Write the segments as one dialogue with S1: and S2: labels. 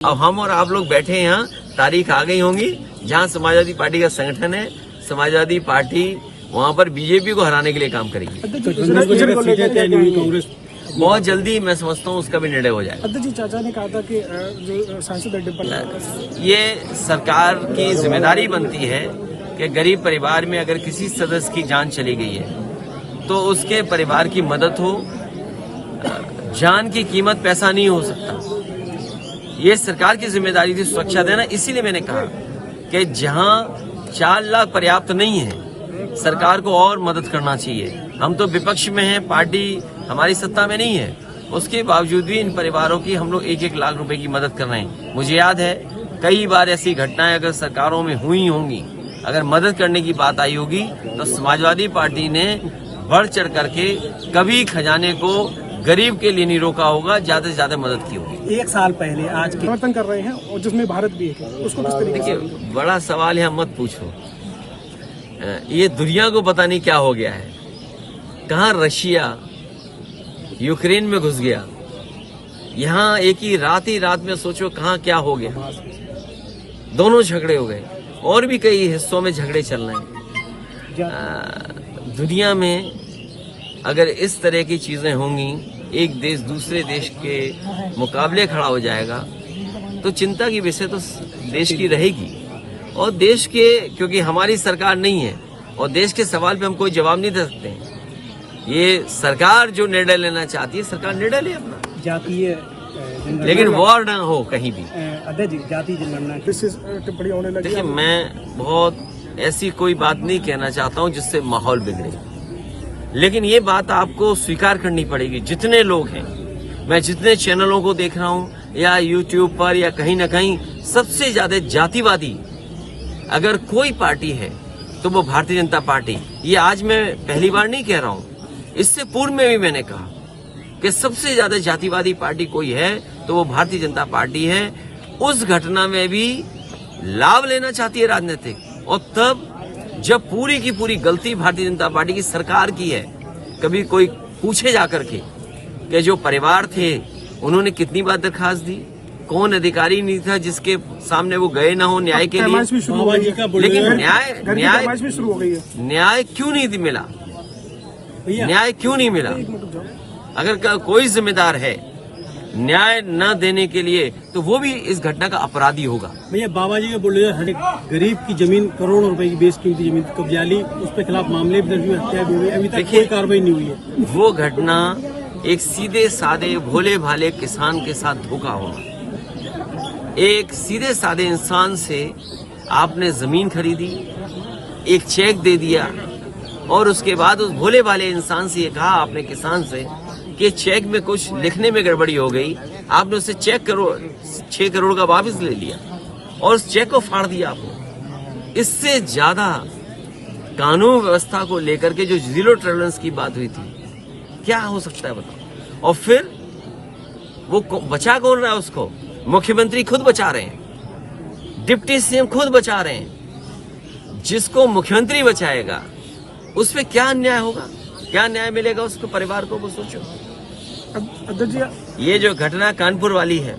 S1: अब हम और आप लोग बैठे हैं यहाँ, तारीख आ गई होंगी जहाँ समाजवादी पार्टी का संगठन है, समाजवादी पार्टी वहाँ पर बीजेपी को हराने के लिए काम करेगी। बहुत जल्दी मैं समझता हूँ उसका भी निर्णय हो जाएगा।
S2: अध्यक्ष जी, चाचा ने कहा था कि जो सांसद डिप्पल,
S1: ये सरकार की जिम्मेदारी बनती है कि गरीब परिवार में अगर किसी सदस्य की जान चली गई है तो उसके परिवार की मदद हो। जान की कीमत पैसा नहीं हो सकता। ये सरकार की जिम्मेदारी थी सुरक्षा देना। इसीलिए मैंने कहा कि जहां 4 लाख पर्याप्त नहीं है, सरकार को और मदद करना चाहिए। हम तो विपक्ष में हैं, पार्टी हमारी सत्ता में नहीं है, उसके बावजूद भी इन परिवारों की हम लोग 1-1 लाख रुपए की मदद कर रहे हैं। मुझे याद है कई बार ऐसी घटनाएं अगर सरकारों में हुई होंगी, अगर मदद करने की बात आई होगी तो समाजवादी पार्टी ने बढ़ चढ़ करके कभी खजाने को गरीब के लिए नहीं रोका होगा, ज्यादा से ज्यादा मदद की होगी।
S2: 1 साल पहले आज के समर्थन कर रहे हैं और जिसमें भारत भी है, उसको किस तरीके से?
S1: देखिए, बड़ा सवाल यहाँ मत पूछो। ये दुनिया को पता नहीं क्या हो गया है। कहाँ रशिया यूक्रेन में घुस गया, यहाँ एक ही रात में सोचो कहाँ क्या हो गया। दोनों झगड़े हो गए और भी कई हिस्सों में झगड़े चल रहे हैं। दुनिया में अगर इस तरह की चीजें होंगी, एक देश दूसरे देश के मुकाबले खड़ा हो जाएगा तो चिंता की विषय तो देश की रहेगी। और देश के, क्योंकि हमारी सरकार नहीं है और देश के सवाल पे हम कोई जवाब नहीं दे सकते हैं। ये सरकार जो निर्णय लेना चाहती है, सरकार निर्णय ले अपना,
S2: जातीय
S1: लेकिन वॉर ना हो कहीं भी।
S2: अध्यक्ष जी, जातीय जनगणना टिप्पणी होने लगी।
S1: देखिए, मैं बहुत ऐसी कोई बात नहीं कहना चाहता हूँ जिससे माहौल बिगड़े, लेकिन ये बात आपको स्वीकार करनी पड़ेगी। जितने लोग हैं, मैं जितने चैनलों को देख रहा हूँ या यूट्यूब पर या कहीं ना कहीं, सबसे ज्यादा जातिवादी अगर कोई पार्टी है तो वो भारतीय जनता पार्टी। ये आज मैं पहली बार नहीं कह रहा हूँ, इससे पूर्व में भी मैंने कहा कि सबसे ज्यादा जातिवादी पार्टी कोई है तो वो भारतीय जनता पार्टी है। उस घटना में भी लाभ लेना चाहती है राजनीतिक, और तब जब पूरी की पूरी गलती भारतीय जनता पार्टी की सरकार की है। कभी कोई पूछे जाकर के कि जो परिवार थे उन्होंने कितनी बार दरखास्त दी, कौन अधिकारी नहीं था जिसके सामने वो गए ना हो न्याय के लिए। लेकिन न्याय क्यों नहीं मिला? न्याय क्यों नहीं मिला? अगर कोई जिम्मेदार है न्याय न देने के लिए तो वो भी इस घटना का अपराधी होगा।
S3: भैया, बाबा जी का बोले हर एक गरीब की जमीन, करोड़ों रुपए की बेशकीमती जमीन कब्जा ली, उस पर खिलाफ मामले भी दर्ज हुए, हत्या भी हुई, अभी तक कोई कार्रवाई नहीं हुई है।
S1: वो घटना एक सीधे साधे भोले भाले किसान के साथ धोखा होना। एक सीधे साधे इंसान से आपने जमीन खरीदी, एक चेक दे दिया और उसके बाद उस भोले भाले इंसान से ये कहा आपने, किसान से, कि चेक में कुछ लिखने में गड़बड़ी हो गई। आपने उससे 6 करोड़ का वापस ले लिया और उस चेक को फाड़ दिया आपने। इससे ज्यादा कानून व्यवस्था को लेकर के जो जीरो टॉलरेंस की बात हुई थी, क्या हो सकता है बताओ? और फिर वो बचा कौन रहा है उसको? मुख्यमंत्री खुद बचा रहे हैं, डिप्टी सीएम खुद बचा रहे हैं। जिसको मुख्यमंत्री बचाएगा उस पे क्या अन्याय होगा, क्या न्याय मिलेगा उसको, परिवार को? वो सोचो।
S2: अध्यक्ष जी,
S1: ये जो घटना कानपुर वाली है,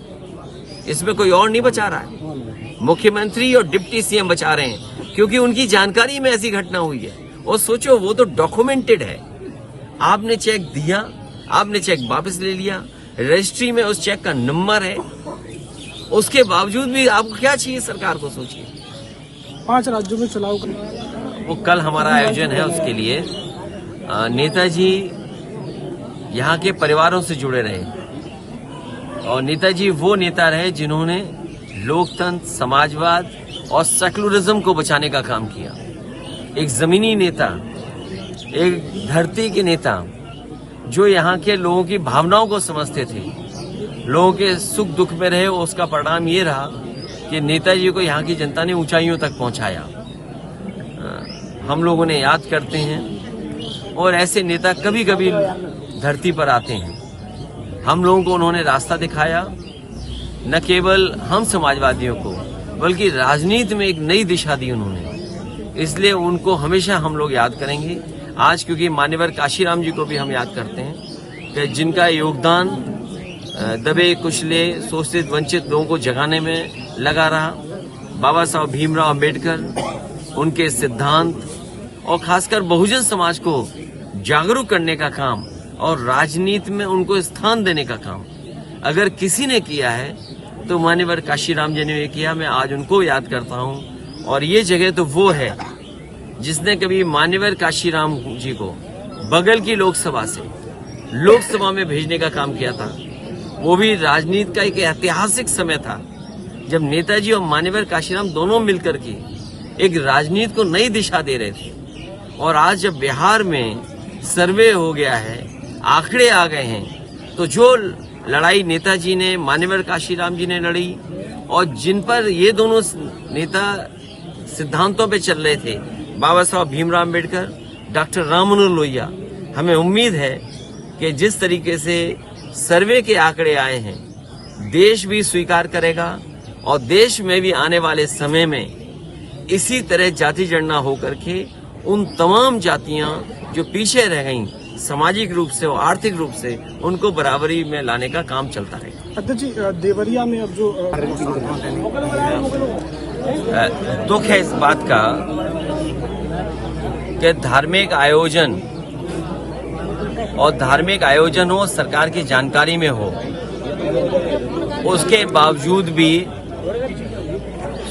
S1: इसमें कोई और नहीं बचा रहा है, मुख्यमंत्री और डिप्टी सीएम बचा रहे हैं, क्योंकि उनकी जानकारी में ऐसी घटना हुई है। और सोचो, वो तो डॉक्यूमेंटेड है। आपने चेक दिया, आपने चेक वापस ले लिया, रजिस्ट्री में उस चेक का नंबर है, उसके बावजूद भी आपको क्या चाहिए? सरकार को सोचिए।
S2: 5 राज्यों में चुनाव
S1: वो कल हमारा आयोजन है, उसके लिए नेताजी यहाँ के परिवारों से जुड़े रहे, और नेताजी वो नेता रहे जिन्होंने लोकतंत्र, समाजवाद और सेकुलरिज्म को बचाने का काम किया। एक जमीनी नेता, एक धरती के नेता जो यहाँ के लोगों की भावनाओं को समझते थे, लोगों के सुख दुख में रहे। उसका परिणाम ये रहा कि नेताजी को यहाँ की जनता ने ऊंचाइयों तक पहुंचाया। हम लोग उन्हें याद करते हैं और ऐसे नेता कभी कभी धरती पर आते हैं। हम लोगों को उन्होंने रास्ता दिखाया, न केवल हम समाजवादियों को बल्कि राजनीति में एक नई दिशा दी उन्होंने। इसलिए उनको हमेशा हम लोग याद करेंगे। आज क्योंकि मान्यवर काशीराम जी को भी हम याद करते हैं कि जिनका योगदान दबे कुचले शोषित वंचित लोगों को जगाने में लगा रहा। बाबा साहब भीमराव अंबेडकर, उनके सिद्धांत और खासकर बहुजन समाज को जागरूक करने का काम और राजनीति में उनको स्थान देने का काम अगर किसी ने किया है तो मान्यवर काशीराम जी ने किया। मैं आज उनको याद करता हूँ और ये जगह तो वो है जिसने कभी मान्यवर काशीराम जी को बगल की लोकसभा से लोकसभा में भेजने का काम किया था। वो भी राजनीति का एक ऐतिहासिक समय था जब नेताजी और मान्यवर काशीराम दोनों मिलकर के एक राजनीति को नई दिशा दे रहे थे। और आज जब बिहार में सर्वे हो गया है, आंकड़े आ गए हैं, तो जो लड़ाई नेताजी ने मान्यवर काशीराम जी ने लड़ी और जिन पर ये दोनों नेता सिद्धांतों पे चल रहे थे, बाबा साहब भीमराव अंबेडकर, डॉक्टर राम मनोहर लोहिया, हमें उम्मीद है कि जिस तरीके से सर्वे के आंकड़े आए हैं देश भी स्वीकार करेगा और देश में भी आने वाले समय में इसी तरह जाति जनगणना होकर के उन तमाम जातियां जो पीछे रह गईं सामाजिक रूप से और आर्थिक रूप से उनको बराबरी में लाने का काम चलता रहेगा।
S2: अध्यक्ष जी, देवरिया में अब जो
S1: दुख है इस बात का कि धार्मिक आयोजन हो सरकार की जानकारी में हो, उसके बावजूद भी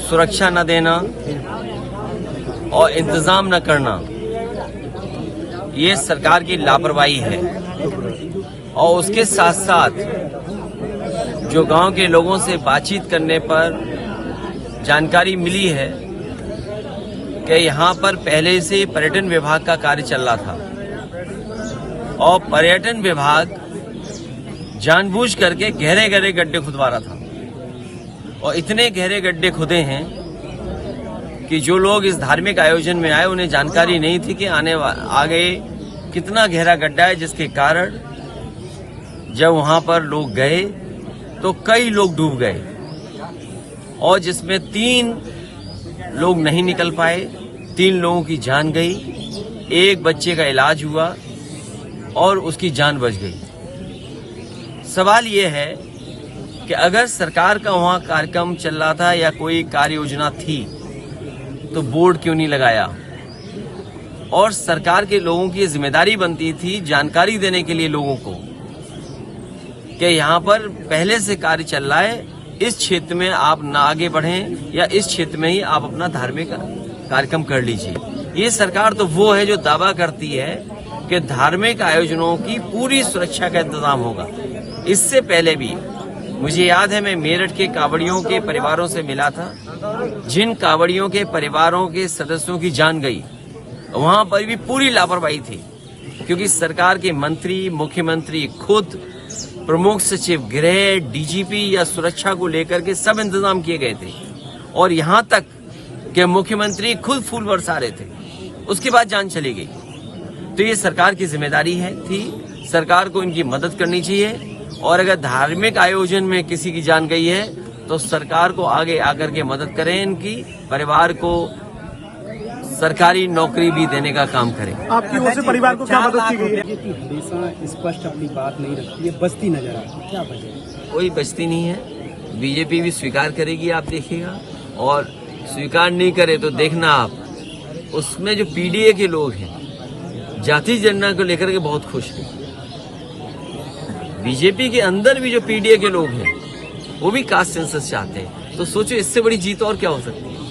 S1: सुरक्षा न देना और इंतजाम न करना, ये सरकार की लापरवाही है। और उसके साथ साथ जो गांव के लोगों से बातचीत करने पर जानकारी मिली है कि यहाँ पर पहले से पर्यटन विभाग का कार्य चल रहा था और पर्यटन विभाग जानबूझ करके गहरे गहरे गड्ढे खुदवा रहा था। और इतने गहरे गड्ढे खुदे हैं कि जो लोग इस धार्मिक आयोजन में आए उन्हें जानकारी नहीं थी कि आगे कितना गहरा गड्ढा है, जिसके कारण जब वहां पर लोग गए तो कई लोग डूब गए और जिसमें 3 लोग नहीं निकल पाए, 3 लोगों की जान गई, एक बच्चे का इलाज हुआ और उसकी जान बच गई। सवाल ये है कि अगर सरकार का वहां कार्यक्रम चल रहा था या कोई कार्य योजना थी तो बोर्ड क्यों नहीं लगाया? और सरकार के लोगों की जिम्मेदारी बनती थी जानकारी देने के लिए लोगों को कि यहाँ पर पहले से कार्य चल रहा है, इस क्षेत्र में आप ना आगे बढ़ें या इस क्षेत्र में ही आप अपना धार्मिक कार्यक्रम कर लीजिए। ये सरकार तो वो है जो दावा करती है कि धार्मिक आयोजनों की पूरी सुरक्षा का इंतजाम होगा। इससे पहले भी मुझे याद है मैं मेरठ के कांवड़ियों के परिवारों से मिला था, जिन कांवड़ियों के परिवारों के सदस्यों की जान गई वहां पर भी पूरी लापरवाही थी, क्योंकि सरकार के मंत्री, मुख्यमंत्री खुद, प्रमुख सचिव गृह, डीजीपी या सुरक्षा को लेकर के सब इंतजाम किए गए थे और यहाँ तक कि मुख्यमंत्री खुद फूल बरसा रहे थे, उसके बाद जान चली गई। तो ये सरकार की जिम्मेदारी थी, सरकार को इनकी मदद करनी चाहिए और अगर धार्मिक आयोजन में किसी की जान गई है तो सरकार को आगे आकर के मदद करें, इनकी परिवार को सरकारी नौकरी भी देने का काम करें।
S2: आपकी ओर से परिवार को क्या मदद की गई है?
S3: हमेशा स्पष्ट अपनी बात नहीं रखती है, बस्ती नजर आती है, क्या वजह?
S1: कोई बचती नहीं है, बीजेपी भी स्वीकार करेगी, आप देखिएगा। और स्वीकार नहीं करे तो देखना आप, उसमें जो पीडीए के लोग हैं जाति जनगणना को लेकर के बहुत खुश हैं। बीजेपी के अंदर भी जो पीडीए के लोग हैं वो भी कास्ट सेंसस चाहते हैं। तो सोचो इससे बड़ी जीत और क्या हो सकती है।